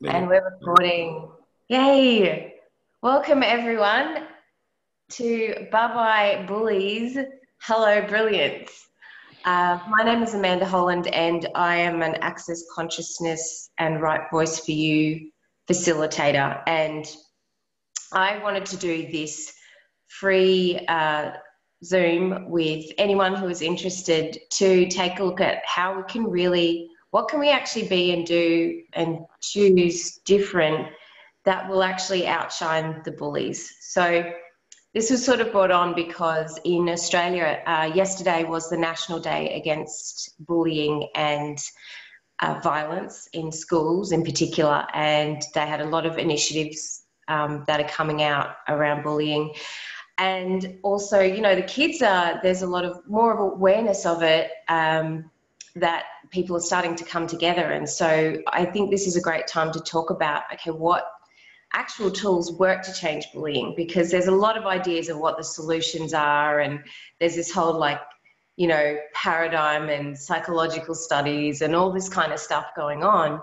And we're recording. Yay! Welcome everyone to Bye Bye Bullies. Hello, Brilliance. My name is Amanda Holland and I am an Access Consciousness and Right Voice for You facilitator. And I wanted to do this free Zoom with anyone who is interested to take a look at how we can really, what can we actually be and do and choose different that will actually outshine the bullies. So this was sort of brought on because in Australia, yesterday was the National Day Against Bullying and violence in schools in particular, and they had a lot of initiatives that are coming out around bullying. And also, you know, the kids there's a lot of more of awareness of it, that people are starting to come together. And so I think this is a great time to talk about, okay, what actual tools work to change bullying, because there's a lot of ideas of what the solutions are, and there's this whole paradigm and psychological studies and all this kind of stuff going on.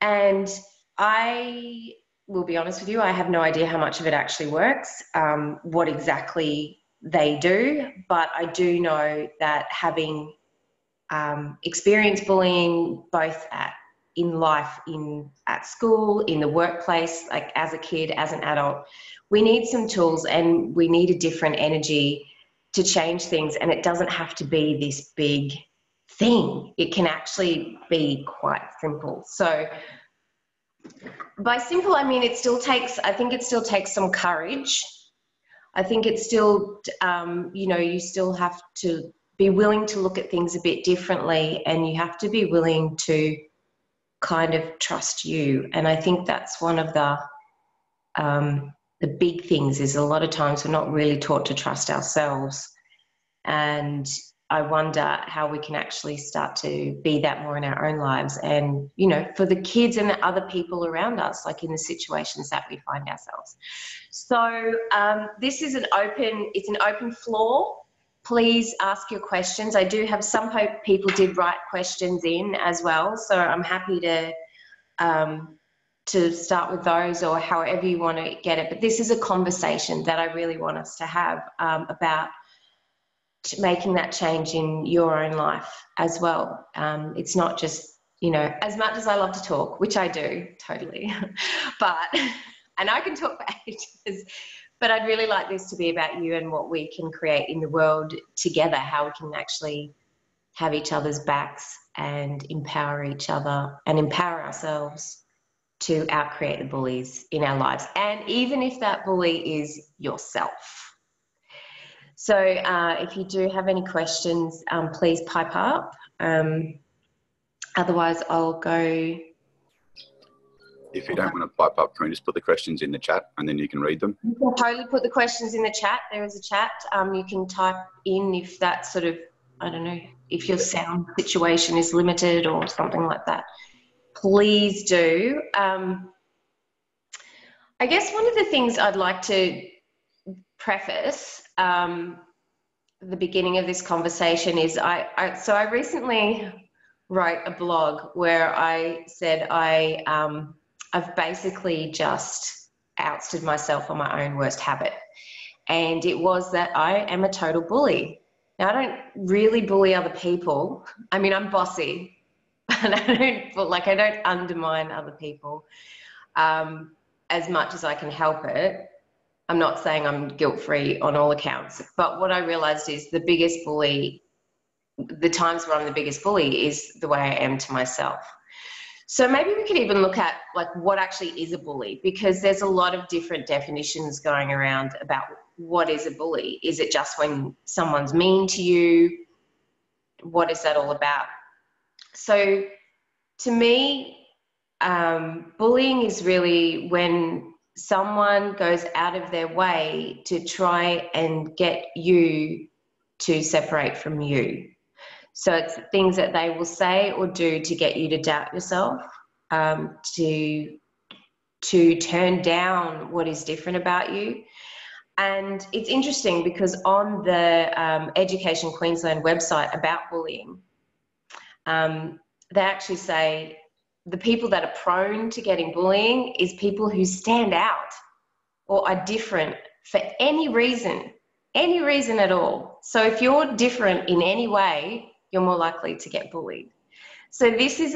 And I will be honest with you, I have no idea how much of it actually works, what exactly they do, but I do know that having experienced bullying both in life, at school, in the workplace, like as a kid, as an adult, we need some tools and we need a different energy to change things. And it doesn't have to be this big thing. It can actually be quite simple. So by simple, I mean, I think it still takes some courage. I think it's still, you still have to be willing to look at things a bit differently, and you have to be willing to kind of trust you. And I think that's one of the big things, is a lot of times we're not really taught to trust ourselves. And I wonder how we can actually start to be that more in our own lives, and, for the kids and the other people around us, like in the situations that we find ourselves. So this is an open floor. Please ask your questions. I do have some people did write questions in as well, so I'm happy to start with those, or however you want to get it. But this is a conversation that I really want us to have about making that change in your own life as well. It's not just, as much as I love to talk, which I do totally, and I can talk for ages, but I'd really like this to be about you and what we can create in the world together, how we can actually have each other's backs and empower each other and empower ourselves to outcreate the bullies in our lives. And even if that bully is yourself. So if you do have any questions, please pipe up. Otherwise, I'll go. If you don't want to pipe up, can we just put the questions in the chat and then you can read them? You can totally put the questions in the chat. There is a chat. You can type in if that's sort of, I don't know, if your sound situation is limited or something like that. Please do. I guess one of the things I'd like to preface the beginning of this conversation is so I recently wrote a blog where I said I've basically just ousted myself on my own worst habit, and it was that I am a total bully. Now, I don't really bully other people. I mean, I'm bossy, and I don't undermine other people as much as I can help it. I'm not saying I'm guilt-free on all accounts, but what I realized is the biggest bully, the times where I'm the biggest bully, is the way I am to myself. So maybe we could even look at what actually is a bully, because there's a lot of different definitions going around about what is a bully. Is it just when someone's mean to you? What is that all about? So to me, bullying is really when someone goes out of their way to try and get you to separate from you. So it's things that they will say or do to get you to doubt yourself, to turn down what is different about you. And it's interesting because on the Education Queensland website about bullying, they actually say the people that are prone to getting bullying is people who stand out or are different for any reason at all. So if you're different in any way, you're more likely to get bullied. So this is,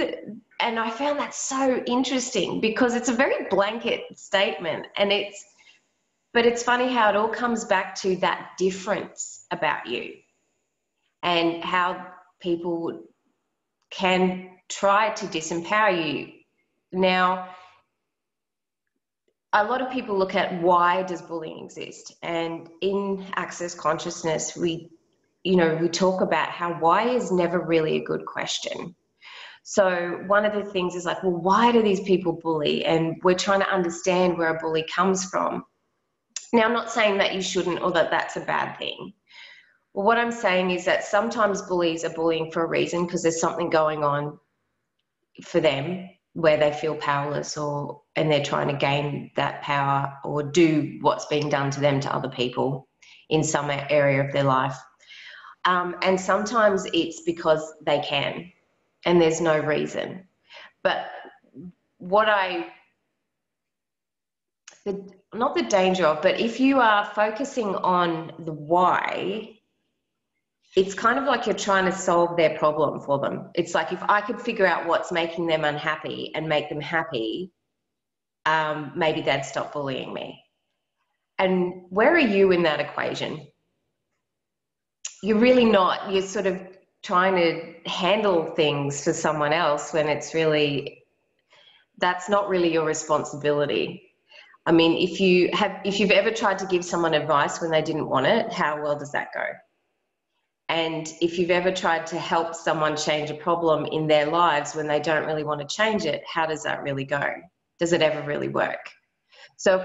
and I found that so interesting because it's a very blanket statement, but it's funny how it all comes back to that difference about you and how people can try to disempower you. Now, a lot of people look at why does bullying exist? And in Access Consciousness, we talk about how why is never really a good question. So one of the things is like, well, why do these people bully? And we're trying to understand where a bully comes from. Now, I'm not saying that you shouldn't or that that's a bad thing. Well, what I'm saying is that sometimes bullies are bullying for a reason because there's something going on for them where they feel powerless and they're trying to gain that power or do what's being done to them to other people in some area of their life. And sometimes it's because they can and there's no reason. But not the danger of, but if you are focusing on the why, it's kind of like you're trying to solve their problem for them. It's like if I could figure out what's making them unhappy and make them happy, maybe they'd stop bullying me. And where are you in that equation? You're really not. You're sort of trying to handle things for someone else when that's not really your responsibility. I mean, if you've ever tried to give someone advice when they didn't want it, how well does that go? And if you've ever tried to help someone change a problem in their lives when they don't really want to change it, how does that really go? Does it ever really work? So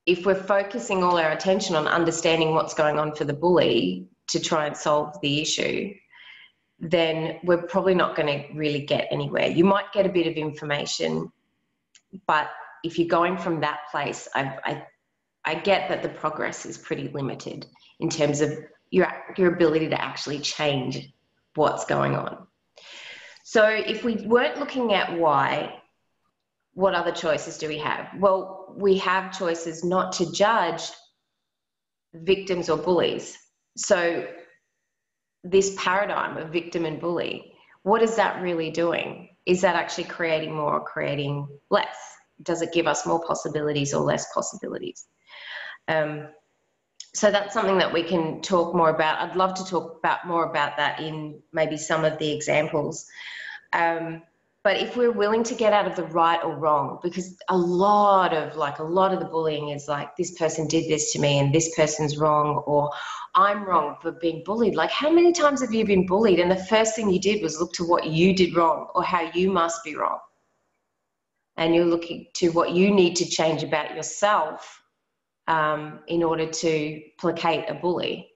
if we're focusing all our attention on understanding what's going on for the bully to try and solve the issue, then we're probably not going to really get anywhere. You might get a bit of information, but if you're going from that place, I get that the progress is pretty limited in terms of your ability to actually change what's going on. So if we weren't looking at why, what other choices do we have? Well, we have choices not to judge victims or bullies. So this paradigm of victim and bully, what is that really doing? Is that actually creating more or creating less? Does it give us more possibilities or less possibilities? So that's something that we can talk more about. I'd love to talk more about that in maybe some of the examples. But if we're willing to get out of the right or wrong, because a lot of the bullying is like, this person did this to me and this person's wrong, or I'm wrong for being bullied. Like, how many times have you been bullied and the first thing you did was look to what you did wrong or how you must be wrong? And you're looking to what you need to change about yourself in order to placate a bully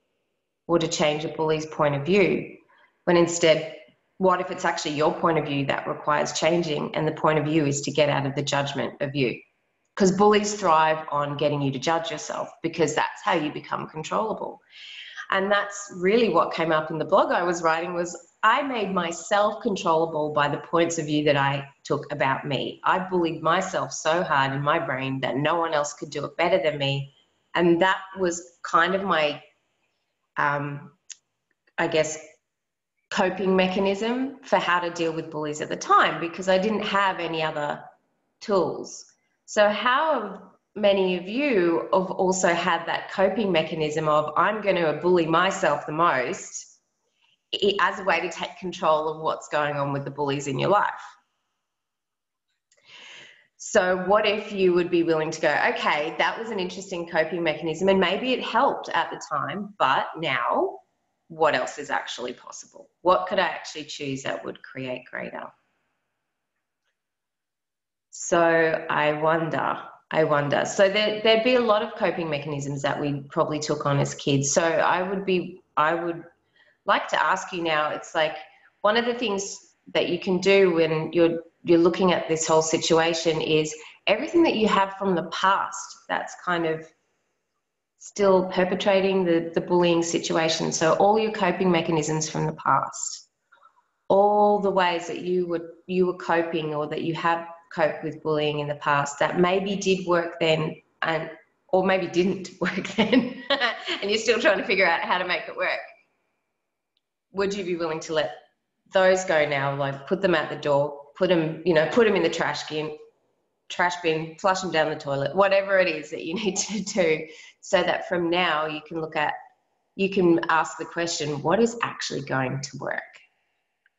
or to change a bully's point of view, when instead, what if it's actually your point of view that requires changing, and the point of view is to get out of the judgment of you? Because bullies thrive on getting you to judge yourself, because that's how you become controllable. And that's really what came up in the blog I was writing, was I made myself controllable by the points of view that I took about me. I bullied myself so hard in my brain that no one else could do it better than me. And that was kind of my, I guess, coping mechanism for how to deal with bullies at the time, because I didn't have any other tools. So how have many of you have also had that coping mechanism of, I'm going to bully myself the most as a way to take control of what's going on with the bullies in your life? So what if you would be willing to go, okay, that was an interesting coping mechanism and maybe it helped at the time, but now what else is actually possible? What could I actually choose that would create greater? So I wonder. So there'd be a lot of coping mechanisms that we probably took on as kids. So I would like to ask you now, it's like, one of the things that you can do when you're looking at this whole situation is everything that you have from the past that's kind of still perpetrating the bullying situation. So all your coping mechanisms from the past, all the ways that you were coping, or that you have coped with bullying in the past that maybe did work then, or maybe didn't work then, and you're still trying to figure out how to make it work. Would you be willing to let those go now? Like, put them out the door, put them in the trash bin, flush them down the toilet, whatever it is that you need to do, so that from now you can ask the question, what is actually going to work?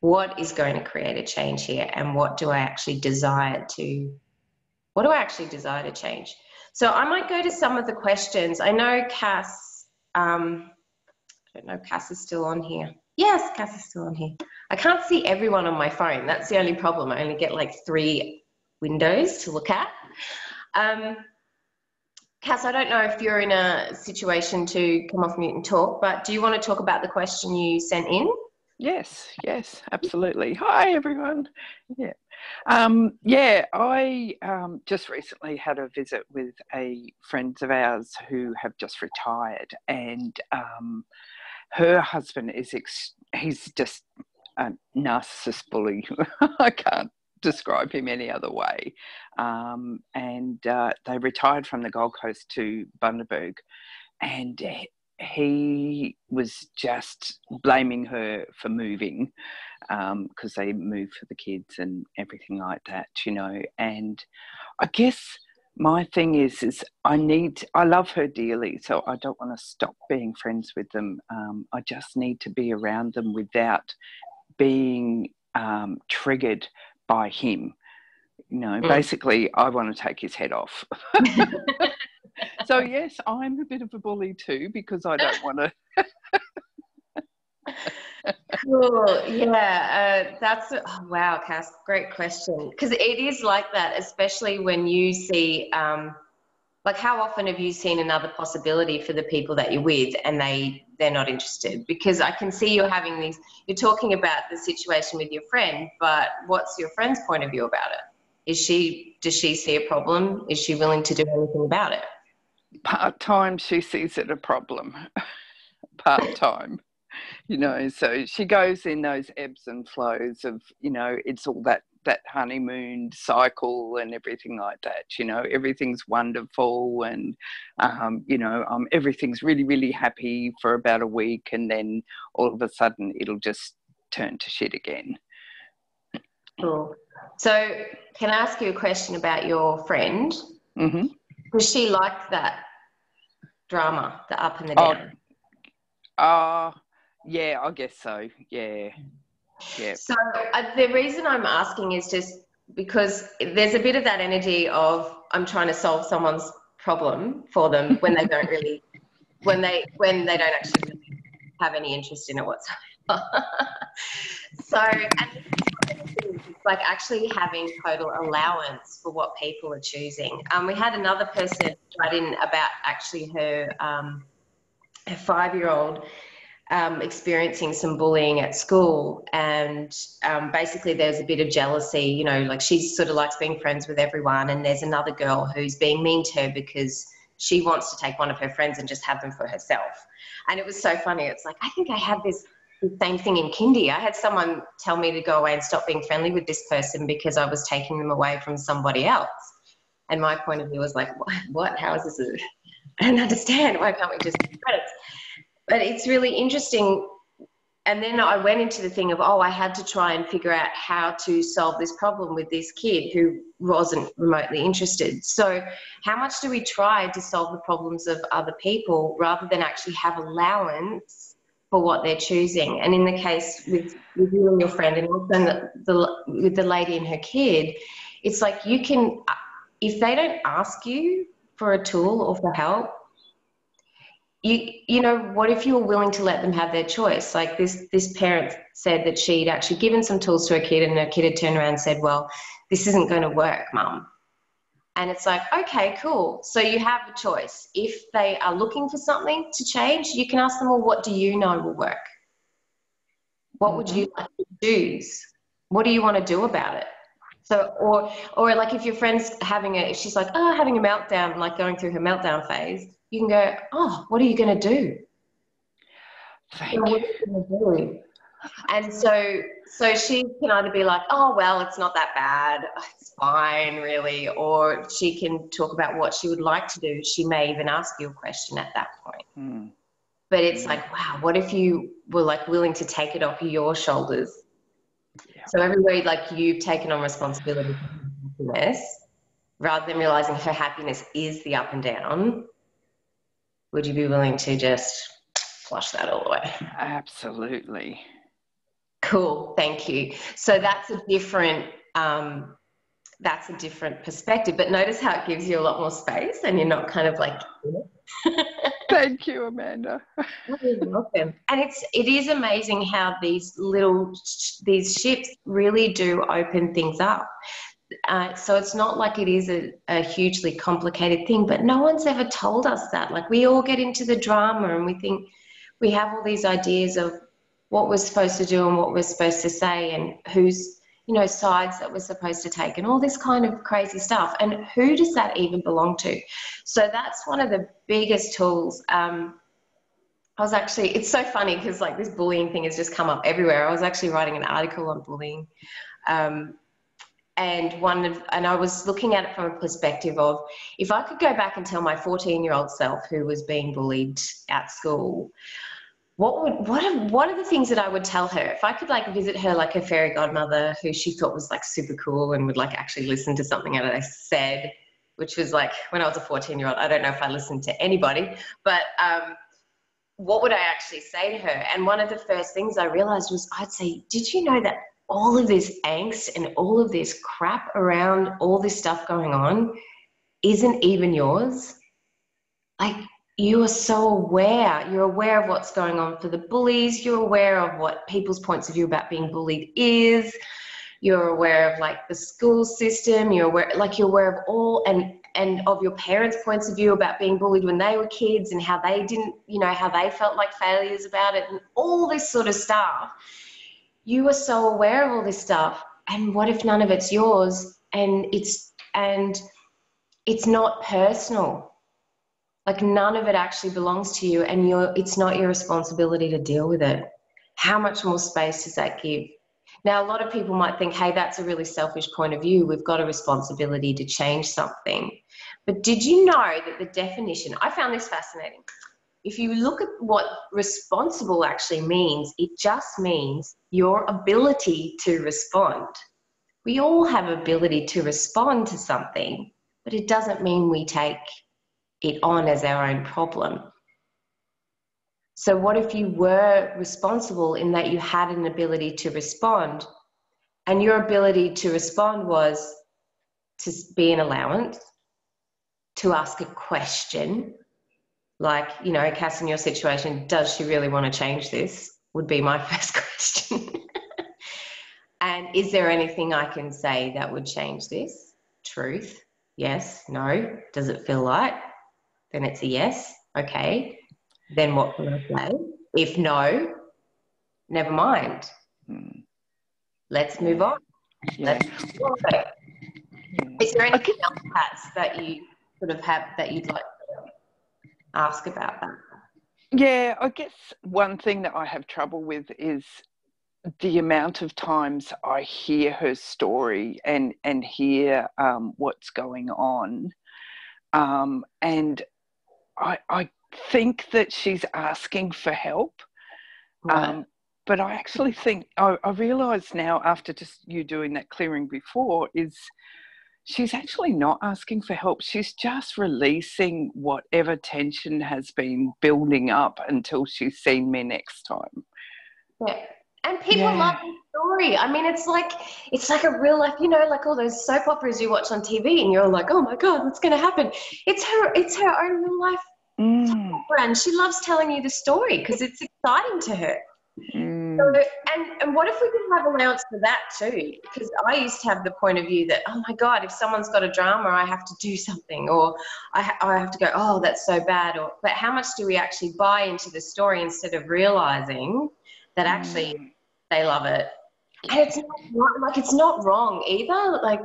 What is going to create a change here? And what do I actually desire to change? So I might go to some of the questions. I know Cass, I don't know if Cass is still on here. Yes, Cass is still on here. I can't see everyone on my phone. That's the only problem. I only get like 3 windows to look at. Cass, I don't know if you're in a situation to come off mute and talk, but do you want to talk about the question you sent in? Yes, absolutely. Hi, everyone. Yeah. I just recently had a visit with friends of ours who have just retired, and her husband he's just a narcissist bully. I can't describe him any other way. They retired from the Gold Coast to Bundaberg, and he was just blaming her for moving, because they moved for the kids and everything like that, and I guess my thing is I love her dearly, so I don't want to stop being friends with them. I just need to be around them without being triggered by him. Basically I want to take his head off. So yes, I'm a bit of a bully too, because I don't want to. Cool. Yeah, wow, Cass, great question. Because it is like that, especially when you see, like, how often have you seen another possibility for the people that you're with, and they're not interested? Because I can see you're talking about the situation with your friend, but what's your friend's point of view about it? Does she see a problem? Is she willing to do anything about it? Part-time, she sees it a problem. Part-time. So she goes in those ebbs and flows of, it's all that honeymoon cycle and everything like that. Everything's wonderful, and everything's really, really happy for about a week, and then all of a sudden it'll just turn to shit again. Cool. So can I ask you a question about your friend? Mm-hmm. Does she like that drama, the up and the down? Yeah, I guess so. Yeah. So the reason I'm asking is just because there's a bit of that energy of I'm trying to solve someone's problem for them when they don't really, when they don't actually really have any interest in it whatsoever. So, and it's like actually having total allowance for what people are choosing. We had another person write in about actually her 5-year-old experiencing some bullying at school, and basically there's a bit of jealousy, like she sort of likes being friends with everyone, and there's another girl who's being mean to her because she wants to take one of her friends and just have them for herself. And it was so funny. It's like, I think I had the same thing in kindy. I had someone tell me to go away and stop being friendly with this person because I was taking them away from somebody else. And my point of view was like, what? How is this? I don't understand. Why can't we just be friends? But it's really interesting. And then I went into the thing of, I had to try and figure out how to solve this problem with this kid who wasn't remotely interested. So how much do we try to solve the problems of other people rather than actually have allowance for what they're choosing? And in the case with you and your friend, and also with the lady and her kid, it's like you can, if they don't ask you for a tool or for help, you know, what if you were willing to let them have their choice? Like this parent said that she'd actually given some tools to her kid, and her kid had turned around and said, well, this isn't going to work, Mum. And it's like, okay, cool. So you have a choice. If they are looking for something to change, you can ask them, well, what do you know will work? What would you like to choose? What do you want to do about it? So, or like if your friend's she's like, having a meltdown, like going through her meltdown phase, you can go, what are you going to do? What are you going to do? And so she can either be like, oh, well, it's not that bad, it's fine, really, or she can talk about what she would like to do. She may even ask you a question at that point. Mm. But it's like, wow, what if you were like willing to take it off your shoulders? Yeah. So everywhere like you've taken on responsibility for her happiness, rather than realizing her happiness is the up and down, would you be willing to just flush that all away? Absolutely. Cool, thank you. So that's a different perspective, but notice how it gives you a lot more space and you're not kind of like, Thank you, Amanda. you're welcome. And it is amazing how these shifts really do open things up. So it's not like it is a hugely complicated thing, but no one's ever told us that. Like we all get into the drama and we think we have all these ideas of what we're supposed to do and what we're supposed to say and whose, sides that we're supposed to take and all this kind of crazy stuff. And who does that even belong to? So that's one of the biggest tools. It's so funny because like this bullying thing has just come up everywhere. I was actually writing an article on bullying. And I was looking at it from a perspective of if I could go back and tell my 14-year-old self who was being bullied at school, what are the things that I would tell her? If I could like visit her like a fairy godmother who she thought was like super cool and would like actually listen to something that I said, which was like when I was a 14-year-old, I don't know if I listened to anybody, but what would I actually say to her? And one of the first things I realized was I'd say, did you know that all of this angst and all of this crap around all this stuff going on isn't even yours? Like you are so aware. You're aware of what's going on for the bullies. You're aware of what people's points of view about being bullied is. You're aware of like the school system. You're aware of all and of your parents' points of view about being bullied when they were kids and how they didn't, how they felt like failures about it and all this sort of stuff. You are so aware of all this stuff. And what if none of it's yours and it's not personal? Like none of it actually belongs to you and it's not your responsibility to deal with it. How much more space does that give? Now, a lot of people might think, hey, that's a really selfish point of view. We've got a responsibility to change something. But did you know that the definition, I found this fascinating. If you look at what responsible actually means, it just means your ability to respond. We all have ability to respond to something, but it doesn't mean we take it on as our own problem. So what if you were responsible in that you had an ability to respond and your ability to respond was to be an allowance, to ask a question, like, Cass, in your situation, does she really want to change this? Would be my first question. And is there anything I can say that would change this? Truth, yes, no. Does it feel right? Then it's a yes. Okay. Then what can I say? If no, never mind. Let's move on. Yeah. Is there anything else, Pat, that you sort of have that you'd like to ask about that? Yeah, I guess one thing that I have trouble with is the amount of times I hear her story and hear what's going on. And I think that she's asking for help. Right. But I actually think, I realise now after just you doing that clearing before, is she's actually not asking for help. She's just releasing whatever tension has been building up until she's seen me next time. Yeah. And people love the story. I mean, it's like a real life, like all those soap operas you watch on TV and you're like, oh my God, what's going to happen? It's her own real life opera, and she loves telling you the story because it's exciting to her. So, and what if we could have allowance for that too? Because I used to have the point of view that, oh my God, if someone's got a drama, I have to do something, or I have to go, oh, that's so bad. But how much do we actually buy into the story instead of realizing that actually they love it? And it's not wrong either. Like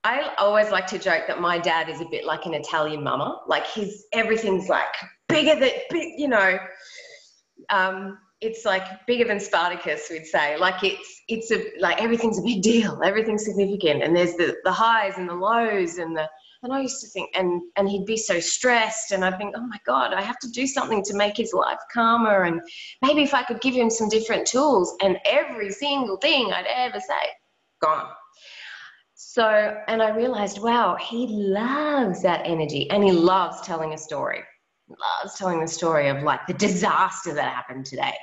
I always like to joke that my dad is a bit like an Italian mama. Like everything's like bigger than big, it's like bigger than Spartacus, we'd say. Like like everything's a big deal, everything's significant, and there's the highs and the lows and I used to think, and he'd be so stressed, and I'd think, oh my God, I have to do something to make his life calmer, and maybe if I could give him some different tools, and every single thing I'd ever say, gone. So, and I realized, wow, he loves that energy, and he loves telling a story. Loves telling the story of like the disaster that happened today.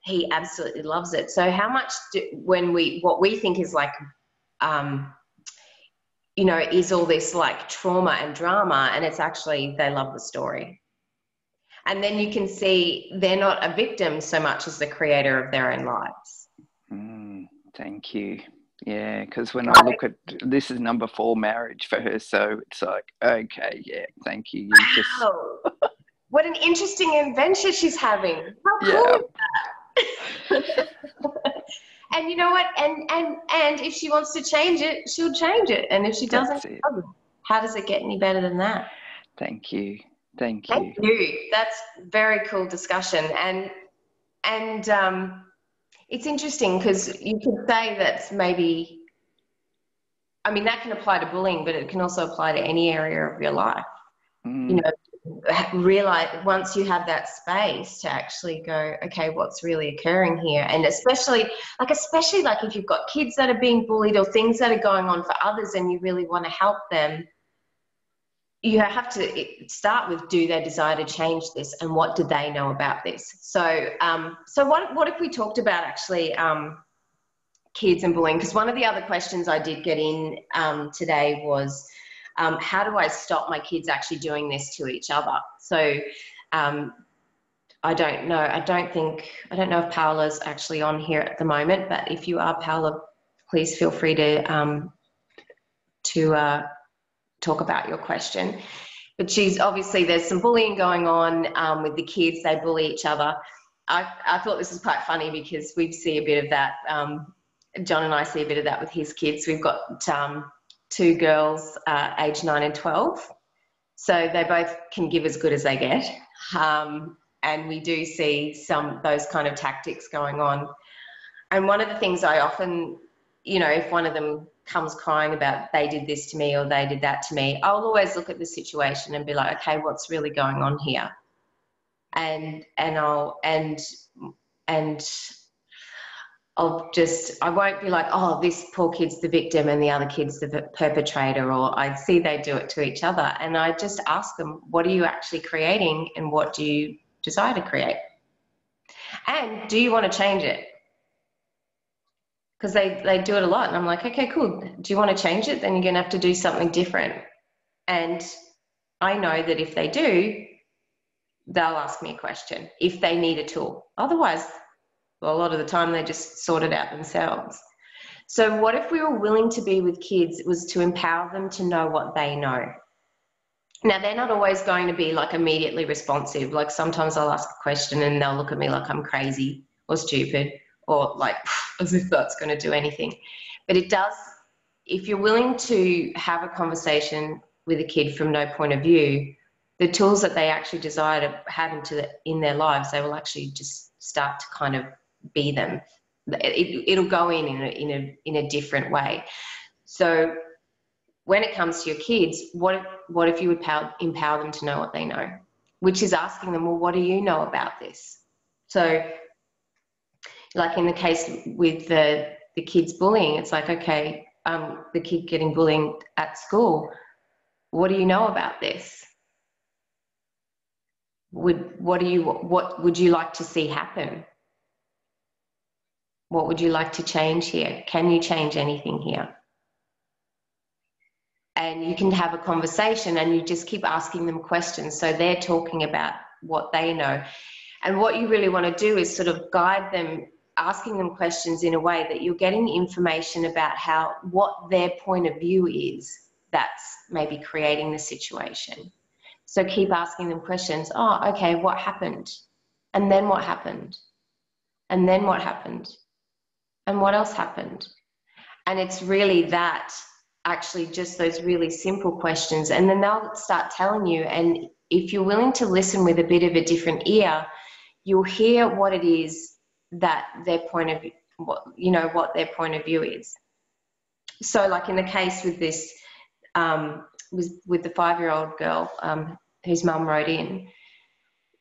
He absolutely loves it. So how much what we think is like, is all this like trauma and drama, and it's actually, they love the story. And then you can see they're not a victim so much as the creator of their own lives. Thank you. Yeah, because when I look at, this is number 4 marriage for her, so it's like, okay, yeah, thank you. Wow. What an interesting adventure she's having. How cool is that? And you know what? And if she wants to change it, she'll change it. And if she doesn't, how does it get any better than that? Thank you. Thank you. That's very cool discussion. And it's interesting because you could say that's maybe, I mean, that can apply to bullying, but it can also apply to any area of your life. You know, realize once you have that space to actually go, okay, what's really occurring here? And especially like if you've got kids that are being bullied or things that are going on for others and you really want to help them, you have to start with, do they desire to change this, and what do they know about this? So what if we talked about actually kids and bullying? Because one of the other questions I did get in today was, how do I stop my kids actually doing this to each other? So I don't know if Paola's actually on here at the moment, but if you are, Paola, please feel free to talk about your question. But she's obviously, there's some bullying going on with the kids. They bully each other. I thought this was quite funny because we see a bit of that. John and I see a bit of that with his kids. We've got 2 girls aged 9 and 12. So they both can give as good as they get. And we do see those kind of tactics going on. And one of the things I often, if one of them comes crying about they did this to me or they did that to me, I'll always look at the situation and be like, okay, what's really going on here? And I won't be like, oh, this poor kid's the victim and the other kid's the perpetrator, or I see they do it to each other. And I just ask them, what are you actually creating and what do you desire to create? And do you want to change it? Because they do it a lot. And I'm like, okay, cool. Do you want to change it? Then you're going to have to do something different. And I know that if they do, they'll ask me a question if they need a tool. Otherwise, well, a lot of the time they just sort it out themselves. So what if we were willing to be with kids was to empower them to know what they know? Now, they're not always going to be like immediately responsive. Like sometimes I'll ask a question and they'll look at me like I'm crazy or stupid or like as if that's going to do anything. But it does, if you're willing to have a conversation with a kid from no point of view, the tools that they actually desire to have in their lives, they will actually just start to kind of be them. It'll go in a different way. So when it comes to your kids, what if you would empower them to know what they know, which is asking them, well, what do you know about this? So like in the case with the kids bullying, it's like, okay, the kid getting bullied at school, what do you know about this? What would you like to see happen? What would you like to change here? Can you change anything here? And you can have a conversation and you just keep asking them questions. So they're talking about what they know. And what you really want to do is sort of guide them, asking them questions in a way that you're getting information about what their point of view is that's maybe creating the situation. So keep asking them questions. Oh, okay, what happened? And then what happened? And then what happened? And what else happened? And it's really that, actually just those really simple questions. And then they'll start telling you. And if you're willing to listen with a bit of a different ear, you'll hear what it is that their point of view, what their point of view is. So like in the case with this, with the 5-year-old girl whose mum wrote in,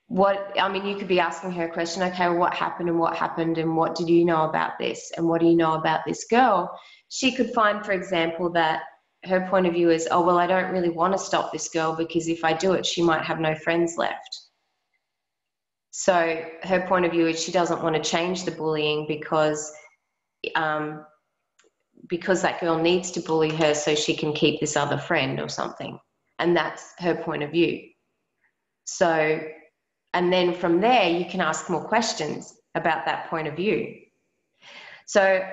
you could be asking her a question, okay, well, what happened and what did you know about this and what do you know about this girl? She could find, for example, that her point of view is, oh, well, I don't really want to stop this girl because if I do it, she might have no friends left. So her point of view is she doesn't want to change the bullying because that girl needs to bully her so she can keep this other friend or something. And that's her point of view. So, and then from there, you can ask more questions about that point of view. So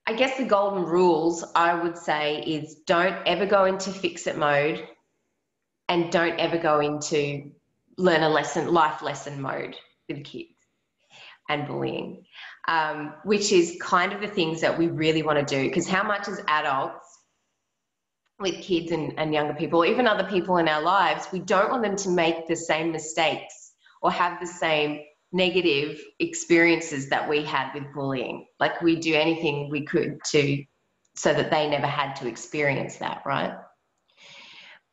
I guess the golden rules, I would say, is don't ever go into fix-it mode and don't ever go into life lesson mode with kids and bullying, which is kind of the things that we really want to do, because how much as adults with kids and younger people, even other people in our lives, we don't want them to make the same mistakes or have the same negative experiences that we had with bullying. Like we do anything we could so that they never had to experience that, right?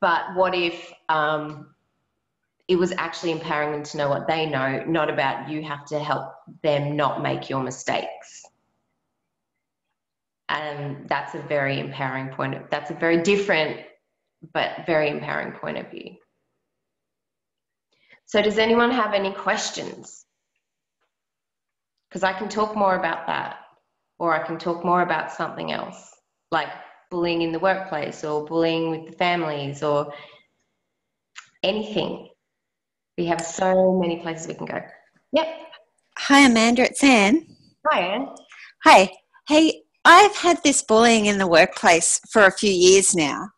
But what if it was actually empowering them to know what they know, not about you have to help them not make your mistakes. And that's a very empowering that's a very different but very empowering point of view. So does anyone have any questions? Because I can talk more about that, or I can talk more about something else, like bullying in the workplace or bullying with the families or anything. We have so many places we can go. Yep. Hi, Amanda. It's Anne. Hi, Anne. Hi. Hey, I've had this bullying in the workplace for a few years now,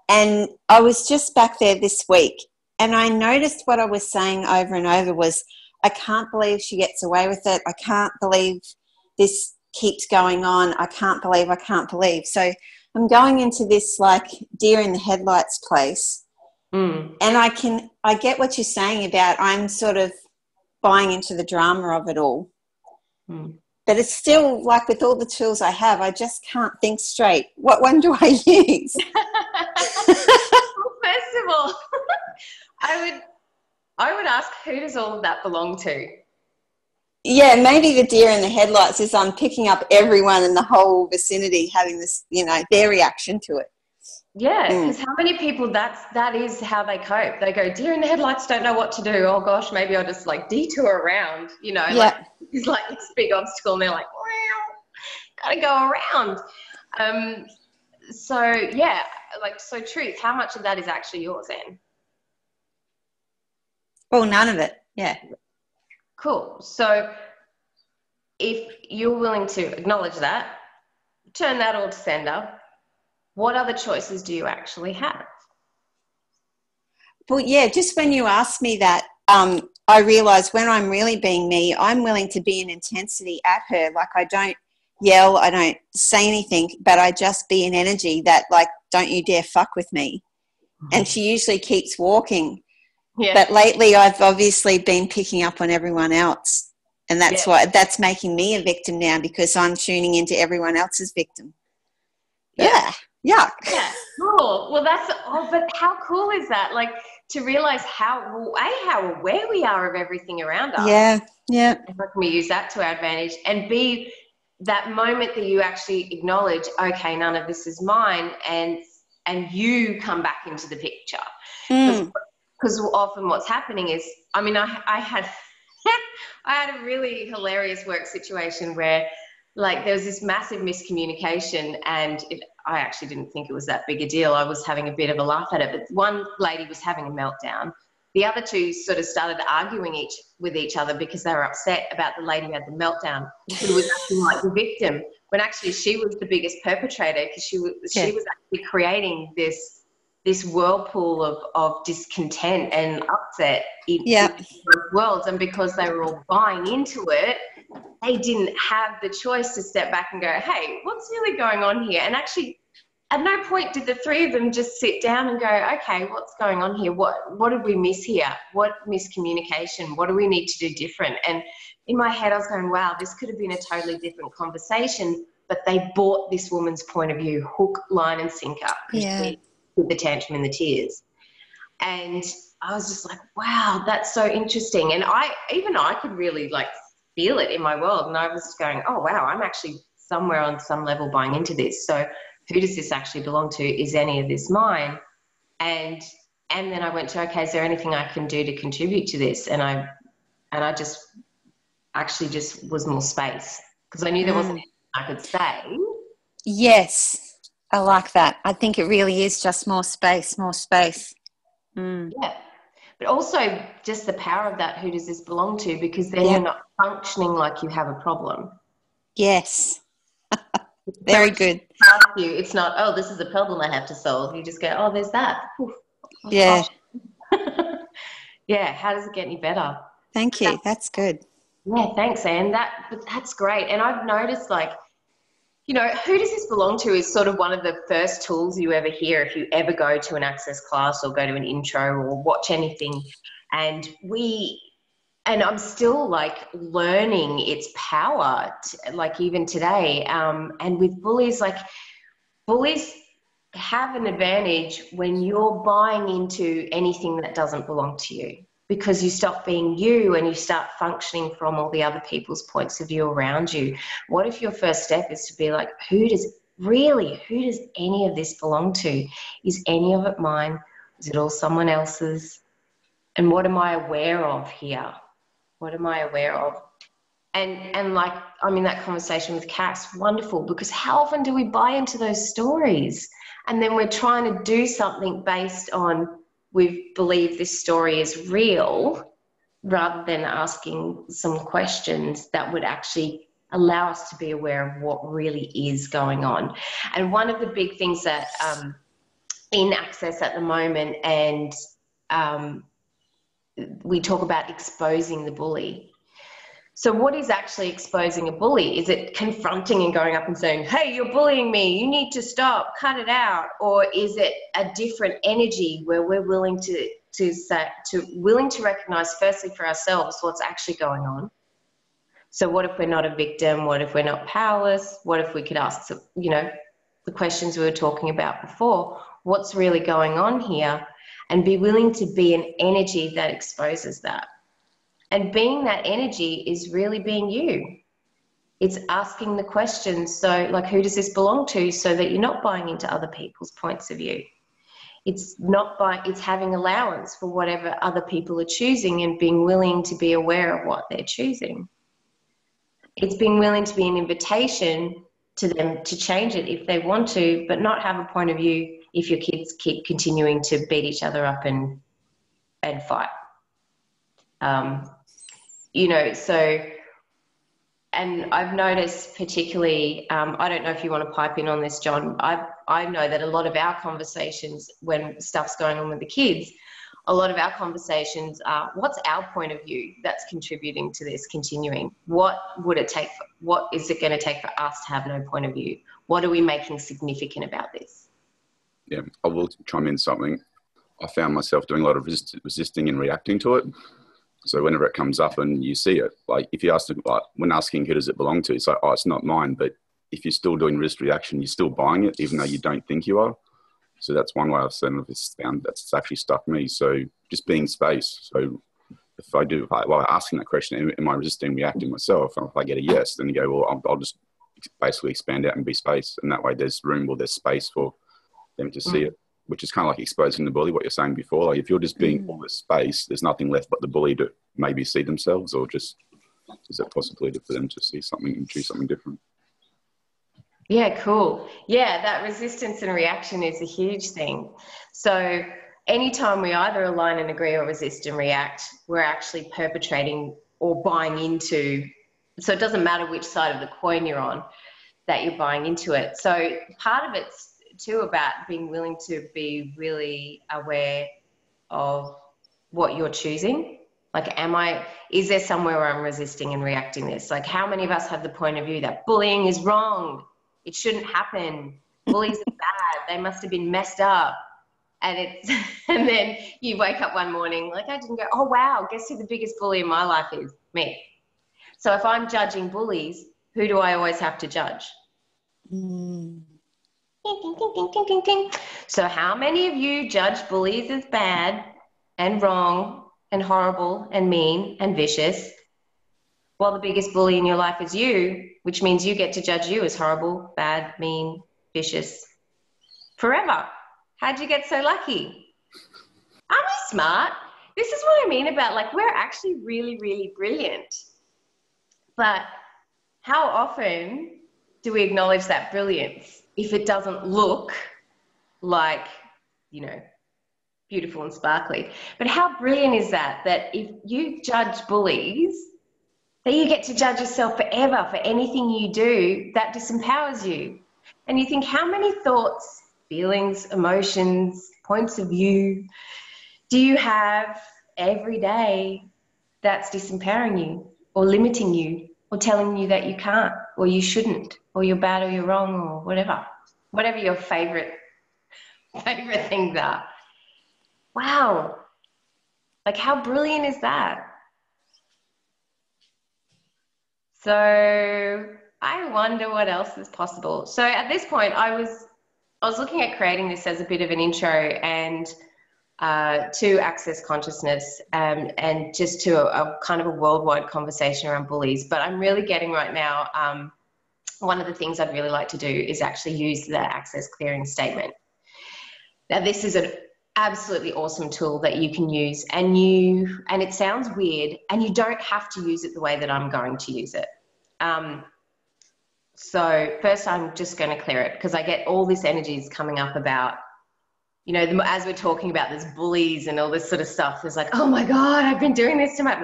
and I was just back there this week, and I noticed what I was saying over and over was, I can't believe she gets away with it. I can't believe this keeps going on. I can't believe. So I'm going into this like deer in the headlights place. And I get what you're saying about I'm sort of buying into the drama of it all. But it's still like with all the tools I have, I just can't think straight. What one do I use? Well, first of all, I would ask, who does all of that belong to? Yeah, maybe the deer in the headlights is I'm picking up everyone in the whole vicinity having this, their reaction to it. Yeah, because how many people that is how they cope. They go, deer in the headlights, don't know what to do. Oh gosh, maybe I'll just like detour around, like it's like this big obstacle and they're like, gotta go around. So yeah, so truth, how much of that is actually yours, Anne? Well, none of it. Yeah. Cool. So if you're willing to acknowledge that, turn that all to sender, what other choices do you actually have? Well, yeah, just when you asked me that, I realised when I'm really being me, I'm willing to be in intensity at her. Like I don't yell, I don't say anything, but I just be in energy that like, don't you dare fuck with me. And she usually keeps walking. Yeah. But lately I've obviously been picking up on everyone else. And that's why that's making me a victim now, because I'm tuning into everyone else's victim. Yeah. Yuck. Yeah. Cool. Well, but how cool is that? Like to realize how aware we are of everything around us. Yeah. Yeah. And how can we use that to our advantage? And be that moment that you actually acknowledge, okay, none of this is mine, and you come back into the picture. Because often what's happening is, I had a really hilarious work situation where like there was this massive miscommunication, and I actually didn't think it was that big a deal. I was having a bit of a laugh at it, but one lady was having a meltdown. The other two sort of started arguing with each other because they were upset about the lady who had the meltdown, who was acting like the victim, when actually she was the biggest perpetrator, because she was actually creating this whirlpool of discontent and upset in both worlds. And because they were all buying into it, they didn't have the choice to step back and go, hey, what's really going on here? And actually at no point did the three of them just sit down and go, okay, what's going on here? What did we miss here? What miscommunication? What do we need to do different? And in my head, I was going, wow, this could have been a totally different conversation, but they bought this woman's point of view, hook, line and sinker, with the tantrum and the tears. And I was just like, wow, that's so interesting. And I could really like feel it in my world. And I was just going, oh, wow, I'm actually somewhere on some level buying into this. So who does this actually belong to? Is any of this mine? And then I went to, okay, is there anything I can do to contribute to this? And I just actually just was more space, because I knew there wasn't anything I could say. Yes, I like that. I think it really is just more space, more space. Yeah. But also just the power of that, who does this belong to? Because then you're not functioning like you have a problem. Yes. Very good. It's not, oh, this is a problem I have to solve. You just go, oh, there's that. Yeah. Yeah, how does it get any better? Thank you. That's good. Yeah, thanks, Anne. That's great. And I've noticed, like, you know, who does this belong to is sort of one of the first tools you ever hear if you ever go to an access class or go to an intro or watch anything. And I'm still like learning its power, like even today. And with bullies, like bullies have an advantage when you're buying into anything that doesn't belong to you, because you stop being you and you start functioning from all the other people's points of view around you. What if your first step is to be like, who does any of this belong to? Is any of it mine? Is it all someone else's? And what am I aware of here? What am I aware of? And like, I mean, that conversation with Cass, wonderful, because how often do we buy into those stories? And then we're trying to do something based on, we believe this story is real, rather than asking some questions that would actually allow us to be aware of what really is going on. And one of the big things that in Access at the moment, and we talk about exposing the bully. So what is actually exposing a bully? Is it confronting and going up and saying, hey, you're bullying me, you need to stop, cut it out? Or is it a different energy where we're willing to recognize firstly for ourselves what's actually going on? So what if we're not a victim? What if we're not powerless? What if we could ask, you know, the questions we were talking about before, what's really going on here? And be willing to be an energy that exposes that. And being that energy is really being you. It's asking the questions. So like, who does this belong to? So that you're not buying into other people's points of view. It's having allowance for whatever other people are choosing and being willing to be aware of what they're choosing. It's being willing to be an invitation to them to change it if they want to, but not have a point of view if your kids keep continuing to beat each other up and fight. You know, so, and I've noticed particularly, I don't know if you want to pipe in on this, John, I know that a lot of our conversations when stuff's going on with the kids, a lot of our conversations are, what's our point of view that's contributing to this continuing? What is it going to take for us to have no point of view? What are we making significant about this? Yeah, I will chime in something. I found myself doing a lot of resisting and reacting to it. So whenever it comes up and you see it, like if you ask them, like when asking who does it belong to, it's like, oh, it's not mine. But if you're still doing resist reaction, you're still buying it, even though you don't think you are. So that's one way I've found that's actually stuck me. So just being space. So if I do, while asking that question, am I resisting, reacting myself? And if I get a yes, then you go, well, I'll just basically expand out and be space. And that way there's room or there's space for them to see it, which is kind of like exposing the bully, what you're saying before. Like if you're just being all this space, there's nothing left but the bully to maybe see themselves, or just is it possibility for them to see something and choose something different? Yeah, cool. Yeah, that resistance and reaction is a huge thing. So anytime we either align and agree or resist and react, we're actually perpetrating or buying into, so it doesn't matter which side of the coin you're on, that you're buying into it. So part of it's too about being willing to be really aware of what you're choosing. Like, is there somewhere where I'm resisting and reacting this? Like, how many of us have the point of view that bullying is wrong? It shouldn't happen. Bullies are bad. they must have been messed up. And and then you wake up one morning like, I didn't go, oh wow, guess who the biggest bully in my life is? Me. So if I'm judging bullies, who do I always have to judge? Ding, ding, ding, ding, ding, ding, ding. So how many of you judge bullies as bad and wrong and horrible and mean and vicious, while the biggest bully in your life is you, which means you get to judge you as horrible, bad, mean, vicious forever? How'd you get so lucky? Aren't we smart? This is what I mean about, like, we're actually really, really brilliant. But how often do we acknowledge that brilliance if it doesn't look like, you know, beautiful and sparkly? But how brilliant is that if you judge bullies, that you get to judge yourself forever for anything you do that disempowers you. And you think, how many thoughts, feelings, emotions, points of view do you have every day that's disempowering you or limiting you or telling you that you can't or you shouldn't or you're bad or you're wrong or whatever your favorite things are? Wow. Like, how brilliant is that? So I wonder what else is possible. So at this point, I was looking at creating this as a bit of an intro and to access consciousness and just to a kind of a worldwide conversation around bullies. But I'm really getting right now, one of the things I'd really like to do is actually use the access clearing statement. Now, this is an absolutely awesome tool that you can use, and it sounds weird, and you don't have to use it the way that I'm going to use it. So first I'm just going to clear it, because I get all this energy is coming up about, you know, as we're talking about this bullies and all this sort of stuff, there's like, oh my God, I've been doing this to my,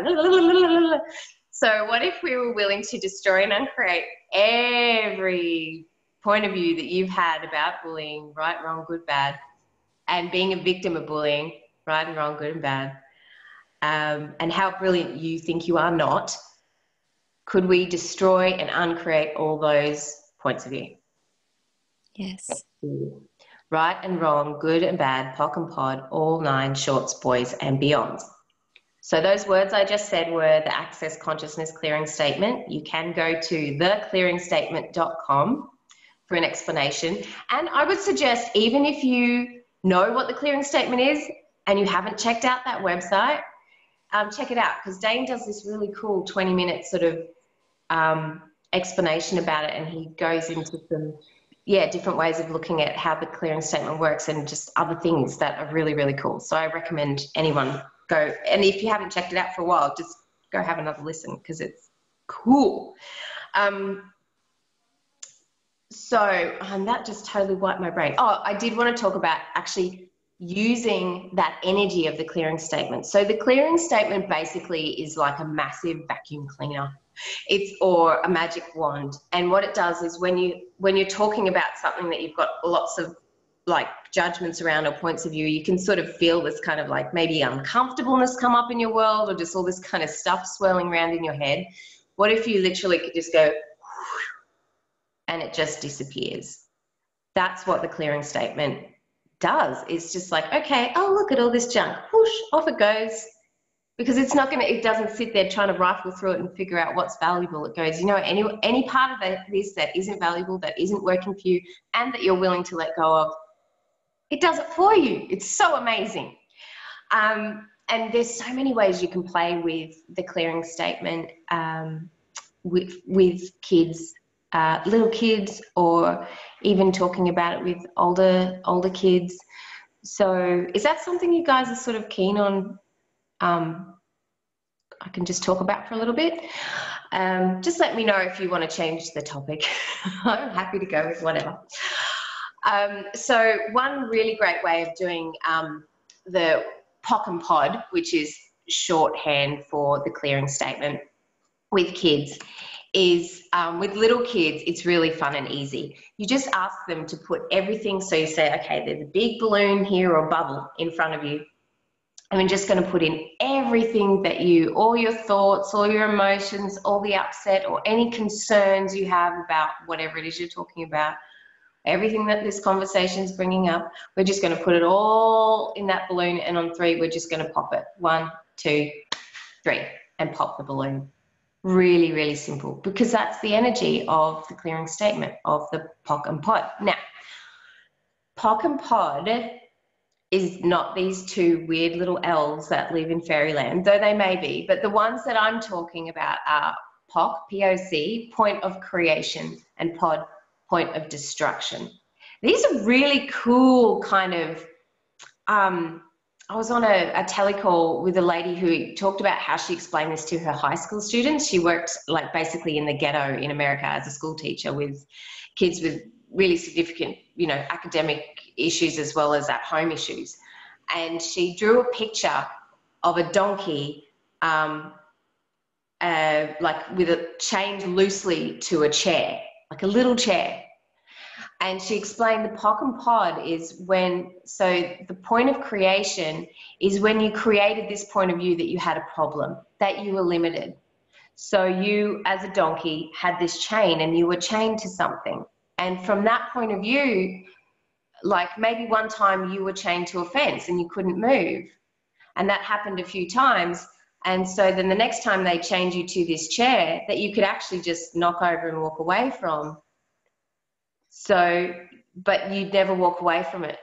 so what if we were willing to destroy and uncreate every point of view that you've had about bullying, right, wrong, good, bad, and being a victim of bullying, right and wrong, good and bad, and how brilliant you think you are not? Could we destroy and uncreate all those points of view? Yes. Right and wrong, good and bad, POC and POD, all 9 shorts, boys and beyonds. So those words I just said were the Access Consciousness Clearing Statement. You can go to theclearingstatement.com for an explanation. And I would suggest, even if you know what the clearing statement is and you haven't checked out that website, check it out, because Dane does this really cool 20-minute sort of explanation about it, and he goes into some different ways of looking at how the clearing statement works and just other things that are really, really cool. So I recommend anyone go, and if you haven't checked it out for a while, just go have another listen, because it's cool. That just totally wiped my brain. Oh, I did want to talk about actually using that energy of the clearing statement. So the clearing statement basically is like a massive vacuum cleaner. Or a magic wand. And what it does is when you're talking about something that you've got lots of like judgments around or points of view, you can sort of feel this kind of like maybe uncomfortableness come up in your world, or just all this kind of stuff swirling around in your head. What if you literally could just go and it just disappears? That's what the clearing statement does. It's just like, okay, oh, look at all this junk, whoosh, off it goes. Because it doesn't sit there trying to rifle through it and figure out what's valuable. It goes, you know, any part of this that isn't valuable, that isn't working for you, and that you're willing to let go of, it does it for you. It's so amazing. And there's so many ways you can play with the clearing statement with kids, little kids, or even talking about it with older kids. So is that something you guys are sort of keen on? I can just talk about for a little bit. Just let me know if you want to change the topic. I'm happy to go with whatever. So one really great way of doing the POC and POD, which is shorthand for the clearing statement with kids, is with little kids, it's really fun and easy. You just ask them to put everything. So you say, okay, there's a big balloon here or bubble in front of you. And I'm just going to put in everything that all your thoughts, all your emotions, all the upset or any concerns you have about whatever it is you're talking about, Everything that this conversation is bringing up, we're just going to put it all in that balloon, and on 3, we're just going to pop it. 1, 2, 3, and pop the balloon. Really, really simple, because that's the energy of the clearing statement of the POC and POD. Now, POC and POD is not these 2 weird little elves that live in fairyland, though they may be, but the ones that I'm talking about are POC, P-O-C, point of creation, and POD, point of destruction. These are really cool kind of, I was on a telecall with a lady who talked about how she explained this to her high school students. She worked like basically in the ghetto in America as a school teacher with kids with really significant, you know, academic issues as well as at-home issues. And she drew a picture of a donkey like with it chained loosely to a chair, like a little chair. And she explained the POC and POD is when, so the point of creation is when you created this point of view that you had a problem, that you were limited. So you, as a donkey, had this chain and you were chained to something. And from that point of view, like maybe one time you were chained to a fence and you couldn't move. And that happened a few times. And so then the next time they chained you to this chair that you could actually just knock over and walk away from. So, but you'd never walk away from it.